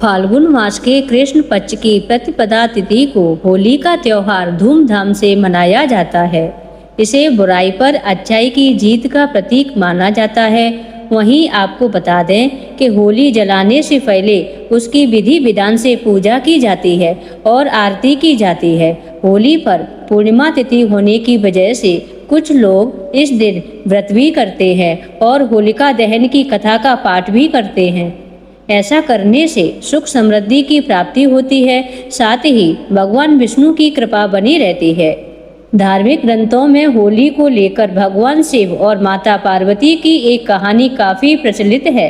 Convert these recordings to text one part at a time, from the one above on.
फाल्गुन मास के कृष्ण पक्ष की प्रतिपदा तिथि को होली का त्योहार धूमधाम से मनाया जाता है। इसे बुराई पर अच्छाई की जीत का प्रतीक माना जाता है। वहीं आपको बता दें कि होली जलाने से पहले उसकी विधि विधान से पूजा की जाती है और आरती की जाती है। होली पर पूर्णिमा तिथि होने की वजह से कुछ लोग इस दिन व्रत भी करते हैं और होलिका दहन की कथा का पाठ भी करते हैं। ऐसा करने से सुख समृद्धि की प्राप्ति होती है, साथ ही भगवान विष्णु की कृपा बनी रहती है। धार्मिक ग्रंथों में होली को लेकर भगवान शिव और माता पार्वती की एक कहानी काफी प्रचलित है।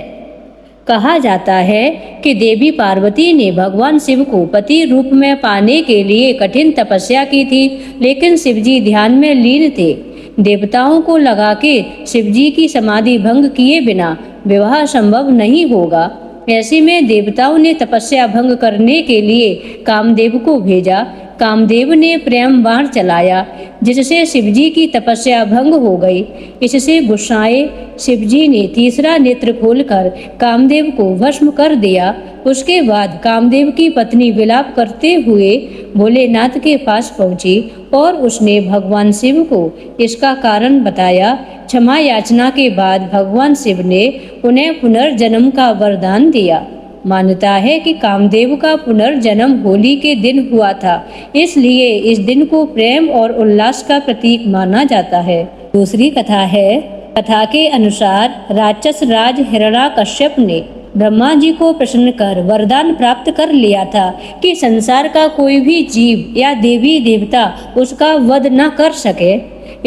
कहा जाता है कि देवी पार्वती ने भगवान शिव को पति रूप में पाने के लिए कठिन तपस्या की थी, लेकिन शिवजी ध्यान में लीन थे। देवताओं को लगा कि शिवजी की समाधि भंग किए बिना विवाह संभव नहीं होगा। ऐसे में देवताओं ने तपस्या भंग करने के लिए कामदेव को भेजा। कामदेव ने प्रेम बाण चलाया, जिससे शिवजी की तपस्या भंग हो गई। इससे गुस्साए शिवजी ने तीसरा नेत्र खोलकर कामदेव को भस्म कर दिया। उसके बाद कामदेव की पत्नी विलाप करते हुए भोलेनाथ के पास पहुंची और उसने भगवान शिव को इसका कारण बताया। क्षमा याचना के बाद भगवान शिव ने उन्हें पुनर्जन्म का वरदान दिया। मान्यता है कि कामदेव का पुनर्जन्म होली के दिन हुआ था, इसलिए इस दिन को प्रेम और उल्लास का प्रतीक माना जाता है। दूसरी कथा है। कथा के अनुसार राक्षस राज हिरण्याकश्यप ने ब्रह्मा जी को प्रसन्न कर वरदान प्राप्त कर लिया था कि संसार का कोई भी जीव या देवी देवता उसका वध न कर सके।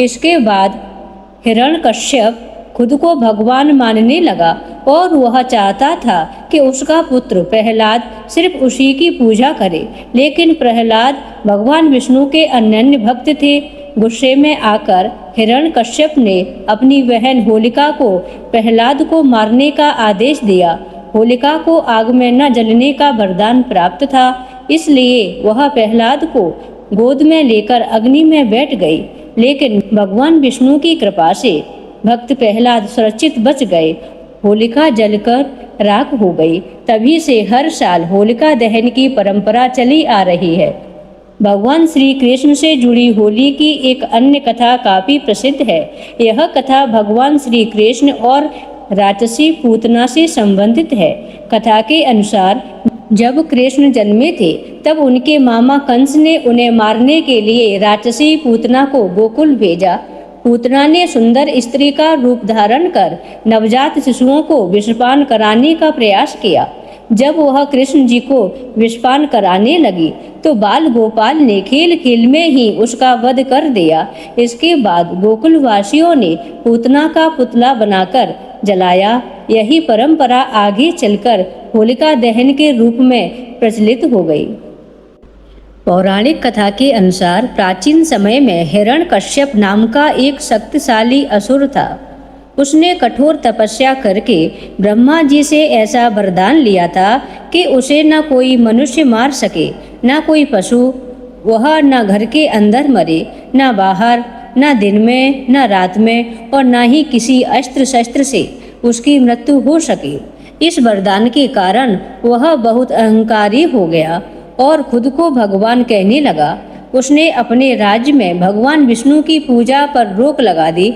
इसके बाद हिरण्यकश्यप खुद को भगवान मानने लगा और वह चाहता था कि उसका पुत्र प्रहलाद सिर्फ उसी की पूजा करे, लेकिन प्रहलाद भगवान विष्णु के अनन्य भक्त थे। गुस्से में आकर हिरण्यकश्यप ने अपनी बहन होलिका को प्रहलाद को मारने का आदेश दिया। होलिका को आग में न जलने का वरदान प्राप्त था, इसलिए वह प्रहलाद को गोद में लेकर अग्नि में बैठ गई, लेकिन भगवान विष्णु की कृपा से भक्त प्रहलाद सुरक्षित बच गए। होलिका जलकर राख हो गई। तभी से हर साल होलिका दहन की परंपरा चली आ रही है। भगवान श्री कृष्ण से जुड़ी होली की एक अन्य कथा काफी प्रसिद्ध है। यह कथा भगवान श्री कृष्ण और राक्षसी पूतना से संबंधित है। कथा के अनुसार जब कृष्ण जन्मे थे तब उनके मामा कंस ने उन्हें मारने के लिए राक्षसी पूतना को गोकुल भेजा। पूतना ने सुंदर स्त्री का रूप धारण कर नवजात शिशुओं को विषपान कराने का प्रयास किया। जब वह कृष्ण जी को विषपान कराने लगी तो बाल गोपाल ने खेल खेल में ही उसका वध कर दिया। इसके बाद गोकुल वासियों ने पूतना का पुतला बनाकर जलाया। यही परंपरा आगे चलकर होलिका दहन के रूप में प्रचलित हो गई। पौराणिक कथा के अनुसार प्राचीन समय में हिरण्यकश्यप नाम का एक शक्तिशाली असुर था। उसने कठोर तपस्या करके ब्रह्मा जी से ऐसा वरदान लिया था कि उसे न कोई मनुष्य मार सके, न कोई पशु। वह न घर के अंदर मरे, न बाहर, न दिन में, न रात में, और न ही किसी अस्त्र शस्त्र से उसकी मृत्यु हो सके। इस वरदान के कारण वह बहुत अहंकारी हो गया और खुद को भगवान कहने लगा। उसने अपने राज्य में भगवान विष्णु की पूजा पर रोक लगा दी।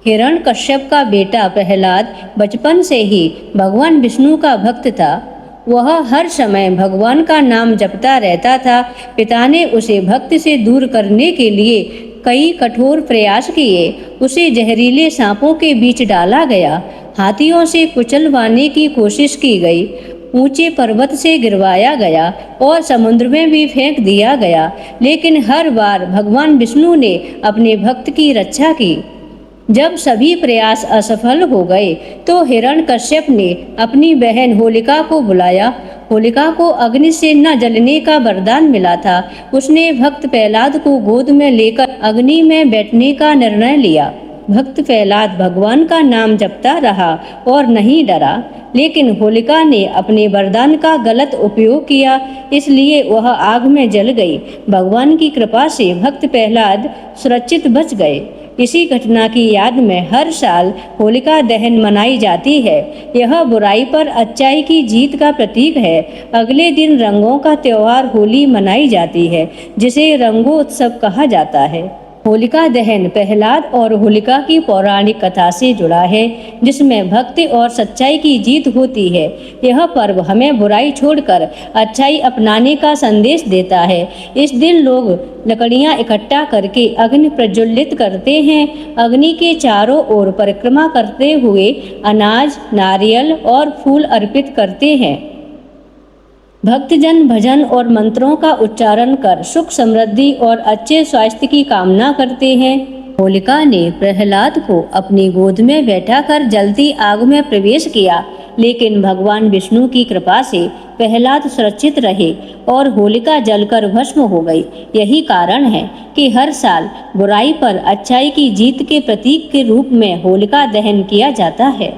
हिरण्यकश्यप का बेटा प्रहलाद बचपन से ही भगवान विष्णु का भक्त था। वह हर समय भगवान का नाम जपता रहता था। पिता ने उसे भक्ति से दूर करने के लिए कई कठोर प्रयास किए। उसे जहरीले सांपों के बीच डाला गया, हाथियों से कुचलवाने की कोशिश की गई, ऊंचे पर्वत से गिरवाया गया और समुद्र में भी फेंक दिया गया, लेकिन हर बार भगवान विष्णु ने अपने भक्त की रक्षा की। जब सभी प्रयास असफल हो गए तो हिरण्यकश्यप ने अपनी बहन होलिका को बुलाया। होलिका को अग्नि से न जलने का वरदान मिला था। उसने भक्त प्रहलाद को गोद में लेकर अग्नि में बैठने का निर्णय लिया। भक्त प्रहलाद भगवान का नाम जपता रहा और नहीं डरा, लेकिन होलिका ने अपने वरदान का गलत उपयोग किया, इसलिए वह आग में जल गई। भगवान की कृपा से भक्त प्रहलाद सुरक्षित बच गए। इसी घटना की याद में हर साल होलिका दहन मनाई जाती है। यह बुराई पर अच्छाई की जीत का प्रतीक है। अगले दिन रंगों का त्योहार होली मनाई जाती है, जिसे रंगोत्सव कहा जाता है। होलिका दहन प्रहलाद और होलिका की पौराणिक कथा से जुड़ा है, जिसमें भक्ति और सच्चाई की जीत होती है। यह पर्व हमें बुराई छोड़कर अच्छाई अपनाने का संदेश देता है। इस दिन लोग लकड़ियां इकट्ठा करके अग्नि प्रज्वलित करते हैं। अग्नि के चारों ओर परिक्रमा करते हुए अनाज, नारियल और फूल अर्पित करते हैं। भक्तजन भजन और मंत्रों का उच्चारण कर सुख समृद्धि और अच्छे स्वास्थ्य की कामना करते हैं। होलिका ने प्रहलाद को अपनी गोद में बैठाकर जलती आग में प्रवेश किया, लेकिन भगवान विष्णु की कृपा से प्रहलाद सुरक्षित रहे और होलिका जलकर भस्म हो गई। यही कारण है कि हर साल बुराई पर अच्छाई की जीत के प्रतीक के रूप में होलिका दहन किया जाता है।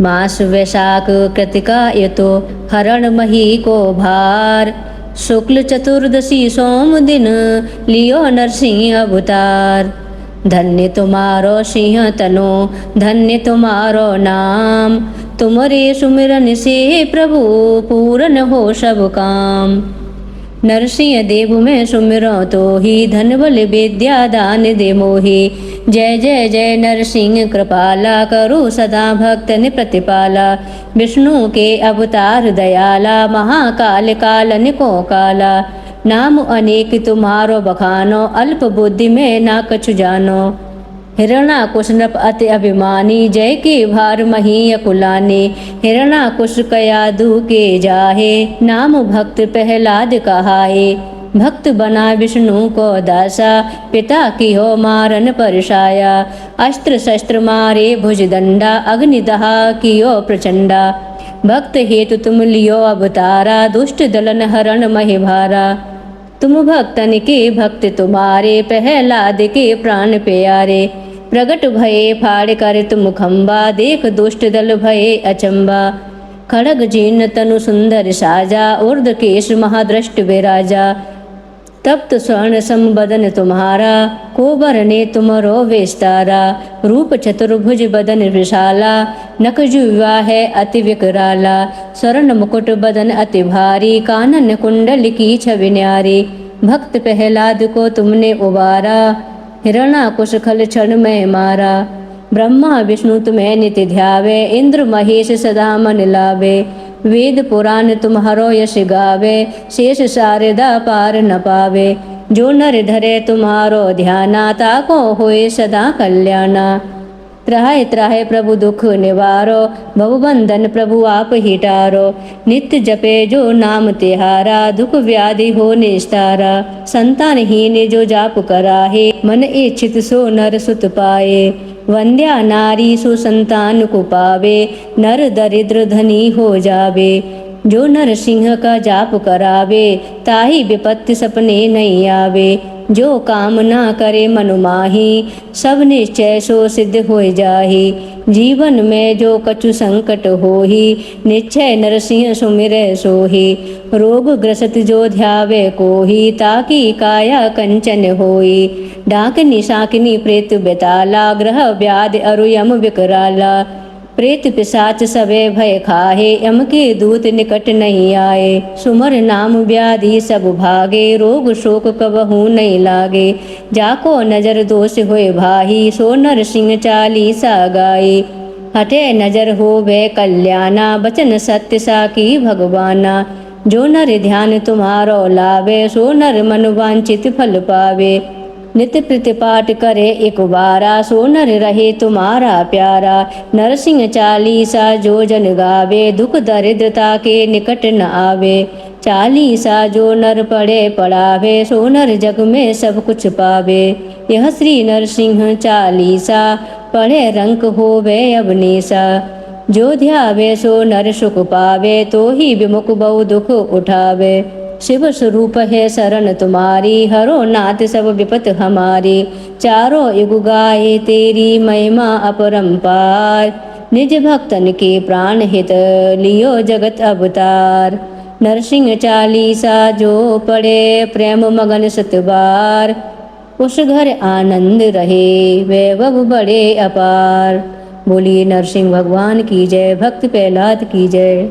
मास वैशाख कृतिका ये तो हरण मही को भार, शुक्ल चतुर्दशी सोम दिन लियो नरसिंह अवतार। धन्य तुम्हारो सिंह तनो, धन्य तुम्हारो नाम, तुम्हारे सुमिरन से प्रभु पूरन हो सब काम। नरसिंह देव में सुमिरो तो ही, धन बल विद्या दान दे मोहि। जय जय जय नरसिंह कृपाला, करो सदा भक्तन प्रतिपाला। विष्णु के अवतार दयाला, महाकाल कालन को काला। नाम अनेक तुम्हारो बखानो, अल्प बुद्धि में ना कछु जानो। हिरणाकुश नृप अति अभिमानी, जय के भार मही अकुलाने। हिरणाकुश कयादु के जाहे, नाम भक्त प्रहलाद कहाए। भक्त बना विष्णु को दासा, पिता की हो मारन परछाया। अस्त्र शस्त्र मारे भुजदंडा, अग्नि दहा कियो प्रचंडा। भक्त हेतु तुम लियो अवतारा, दुष्ट दलन हरण महि भारा। तुम भक्तन के भक्त तुम्हारे, प्रहलाद के प्राण प्यारे। प्रगट भये फाड़ कर तुम खंबा, देख दुष्ट दल भये अचंबा। खड़ग जीर्ण तनु सुंदर साजा, ऊर्ध केश महादृष्ट विराजा। तप्त स्वर्ण सम बदन तुम्हारा, कोबर ने तुमरो विस्तारा। रूप चतुर्भुज बदन विशाला, नखजुवा है अति विकराला। स्वर्ण मुकुट बदन अति भारी, कानन कुंडल की छवि न्यारी। भक्त प्रहलाद को तुमने उबारा, हिरणाकुश खल क्षण में मारा। ब्रह्मा विष्णु तुम्हें नित्य ध्यावे, इंद्र महेश सदा मन लावे। वेद पुराण तुम्हारो यश गावे, शेष शारदा पार न पावे। जो नर धरे तुम्हारो ध्याना, ताको होए सदा कल्याणा। त्राहे त्राहे प्रभु दुख निवारो, भवबंधन प्रभु आप ही टारो। नित्य जपे जो नाम तिहारा, दुख व्याधि हो निस्तारा। संतानहीन जो जाप कराहे, मन इच्छित सो नर सुत पाए। वंद्या नारी सुसंतान को पावे, नर दरिद्र धनी हो जावे। जो नर सिंह का जाप करावे, ताही विपत्ति सपने नहीं आवे। जो काम ना करे मनु माही, सब निश्चय सो सिद्ध हो जाही। जीवन में जो कछु संकट होही, निश्चय नरसिंह सुमिरै सोही। रोग ग्रस्त जो ध्यावे कोही, ताकि काया कंचन होई। डाकनी साकिनी प्रेत बेताला, ग्रह व्याधि अरु यम विकराला। प्रेत पिशाच सबे भय खाहे, यम के दूत निकट नहीं आए। सुमर नाम व्याधि सब भागे, रोग शोक कबहू नहीं लागे। जाको नजर दोष होए भाही, सो नर सिंह चालीसा गाए। हटे नजर होवे कल्याणा, बचन सत्य साकी भगवाना। जो नर ध्यान तुम्हारो लावे, सो नर मन वांछित फल पावे। नित्य प्रतिपाठ करे एक बारा, सो नर रहे तुम्हारा प्यारा। नरसिंह चालीसा जो जन गावे, दुख दरिद्रता के निकट न आवे। चालीसा जो नर पढ़े पढ़ावे, सो नर जग में सब कुछ पावे। यह श्री नरसिंह चालीसा, पढ़े रंक होवे अवनीसा। जो ध्यावे सो नर सुख पावे, तो ही विमुख बहु दुख उठावे। शिव स्वरूप है शरण तुम्हारी, हरो नाथ सब विपत हमारी। चारों युग गाए तेरी महिमा अपरंपार, निज भक्तन के प्राण हित लियो जगत अवतार। नरसिंह चालीसा जो पढ़े, प्रेम मगन सत बार। उस घर आनंद रहे, वैभव बड़े अपार। बोलिए नरसिंह भगवान की जय, भक्त प्रहलाद की जय।